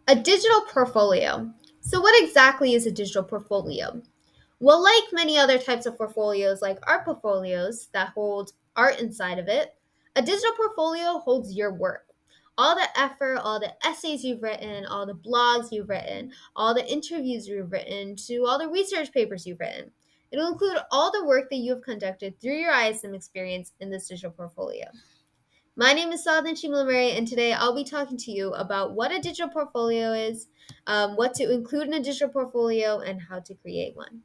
A digital portfolio. So, what exactly is a digital portfolio? Well, like many other types of portfolios, like art portfolios that hold art inside of it, a digital portfolio holds your work. All the effort, all the essays you've written, all the blogs you've written, all the interviews you've written, to all the research papers you've written. It'll include all the work that you have conducted through your ISM experience in this digital portfolio. My name is Saladin Shimlamari, and today I'll be talking to you about what a digital portfolio is, what to include in a digital portfolio, and how to create one.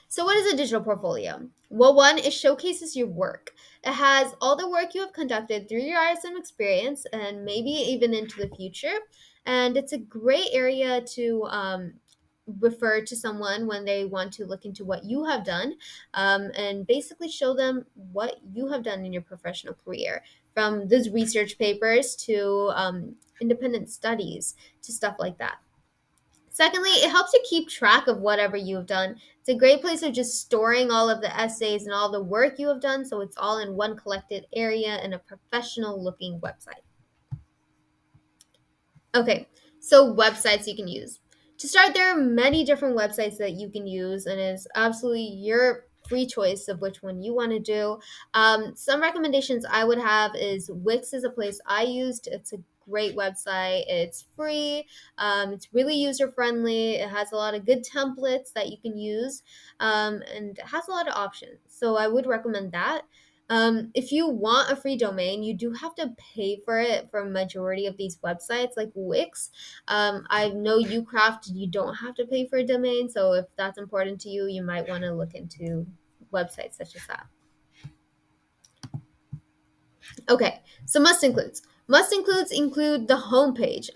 So, what is a digital portfolio? Well, one, it showcases your work. It has all the work you have conducted through your ISM experience and maybe even into the future. And it's a great area to refer to someone when they want to look into what you have done, and basically show them what you have done in your professional career, from those research papers to independent studies to stuff like that. Secondly, it helps you keep track of whatever you have done. It's a great place of just storing all of the essays and all the work you have done, so it's all in one collected area in a professional looking website. Okay, so websites you can use. To start, there are many different websites that you can use, and it's absolutely your free choice of which one you want to do. Some recommendations I would have is Wix is a place I used. It's a great website. It's free. It's really user friendly. It has a lot of good templates that you can use, and it has a lot of options. So I would recommend that. If you want a free domain, you do have to pay for it for a majority of these websites, like Wix. I know Ucraft, you don't have to pay for a domain, so if that's important to you, you might want to look into websites such as that. Okay, so must includes. Must includes include the homepage,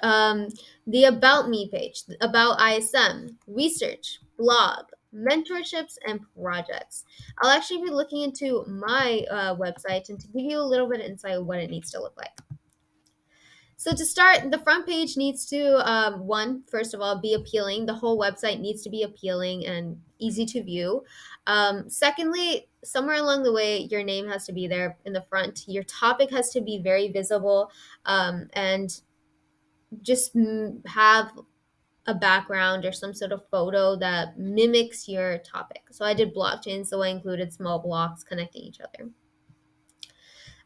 the About Me page, About ISM, research, blog, mentorships, and projects. I'll actually be looking into my website and to give you a little bit of insight of what it needs to look like. So to start, the front page needs to, one, first of all, be appealing. The whole website needs to be appealing and easy to view. Secondly, somewhere along the way, your name has to be there in the front. Your topic has to be very visible, and just have a background or some sort of photo that mimics your topic. So I did blockchain, so I included small blocks connecting each other.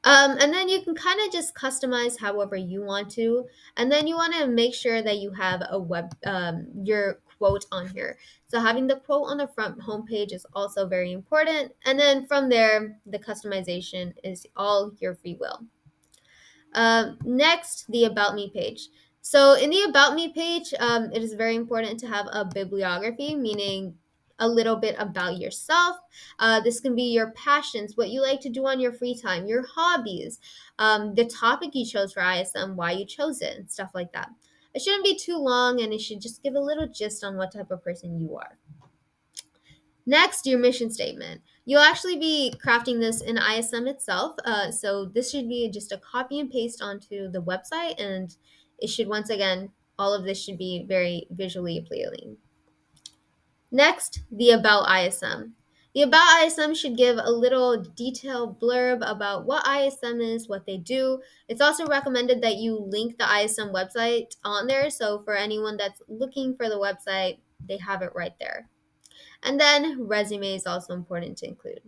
And then you can kind of just customize however you want to. And then you want to make sure that you have your quote on here. So having the quote on the front homepage is also very important. And then from there, the customization is all your free will. Next, the About Me page. So in the About Me page, it is very important to have a bibliography, meaning a little bit about yourself. This can be your passions, what you like to do on your free time, your hobbies, the topic you chose for ISM, why you chose it, and stuff like that. It shouldn't be too long, and it should just give a little gist on what type of person you are. Next, your mission statement. You'll actually be crafting this in ISM itself. So this should be just a copy and paste onto the website, and it should, once again, all of this should be very visually appealing. Next, the About ISM. The About ISM should give a little detailed blurb about what ISM is, what they do. It's also recommended that you link the ISM website on there, so for anyone that's looking for the website, they have it right there. And then resume is also important to include.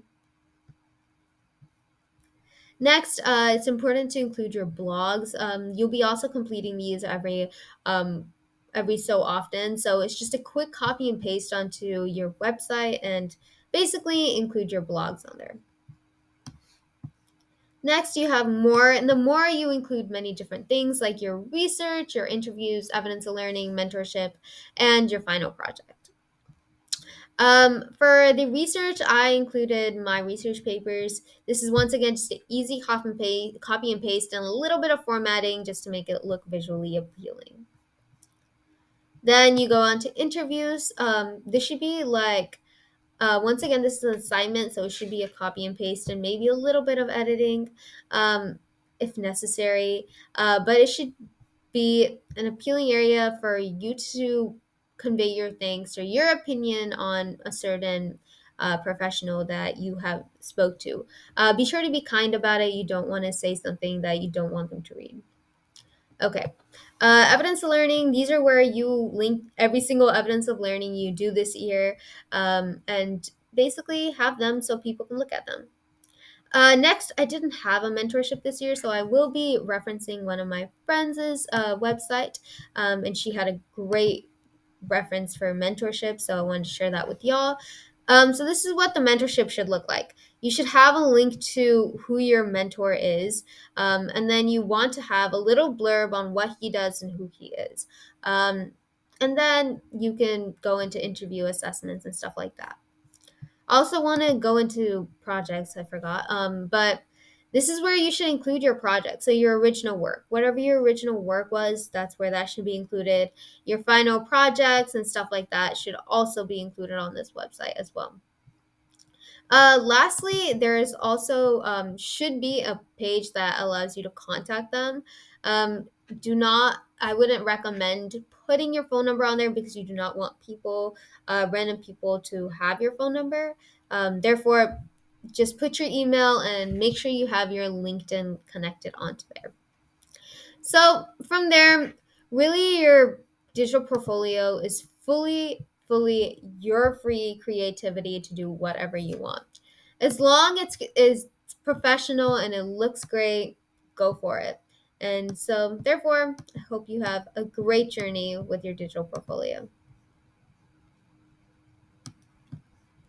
Next, it's important to include your blogs. You'll be also completing these every so often. So it's just a quick copy and paste onto your website and basically include your blogs on there. Next, you have more, and the more you include many different things like your research, your interviews, evidence of learning, mentorship, and your final project. For the research, I included my research papers. This is once again just an easy copy and paste, and a little bit of formatting just to make it look visually appealing. Then you go on to interviews. This should be like, once again, this is an assignment, so it should be a copy and paste and maybe a little bit of editing, if necessary. But it should be an appealing area for you to convey your thanks or your opinion on a certain professional that you have spoke to. Be sure to be kind about it. You don't want to say something that you don't want them to read. Okay. Evidence of learning, these are where you link every single evidence of learning you do this year, and basically have them so people can look at them. Next, I didn't have a mentorship this year, so I will be referencing one of my friends' website, and she had a great reference for mentorship, so I wanted to share that with y'all. So this is what the mentorship should look like. You should have a link to who your mentor is, and then you want to have a little blurb on what he does and who he is. And then you can go into interview assessments and stuff like that. I also want to go into projects, I forgot. But this is where you should include your project. So your original work, whatever your original work was, that's where that should be included. Your final projects and stuff like that should also be included on this website as well. Lastly, there is also should be a page that allows you to contact them. Do not, I wouldn't recommend putting your phone number on there because you do not want people, random people, to have your phone number. Therefore, just put your email and make sure you have your LinkedIn connected onto there. So from there, really your digital portfolio is fully your free creativity to do whatever you want. As long as it's professional and it looks great, go for it. And so therefore, I hope you have a great journey with your digital portfolio.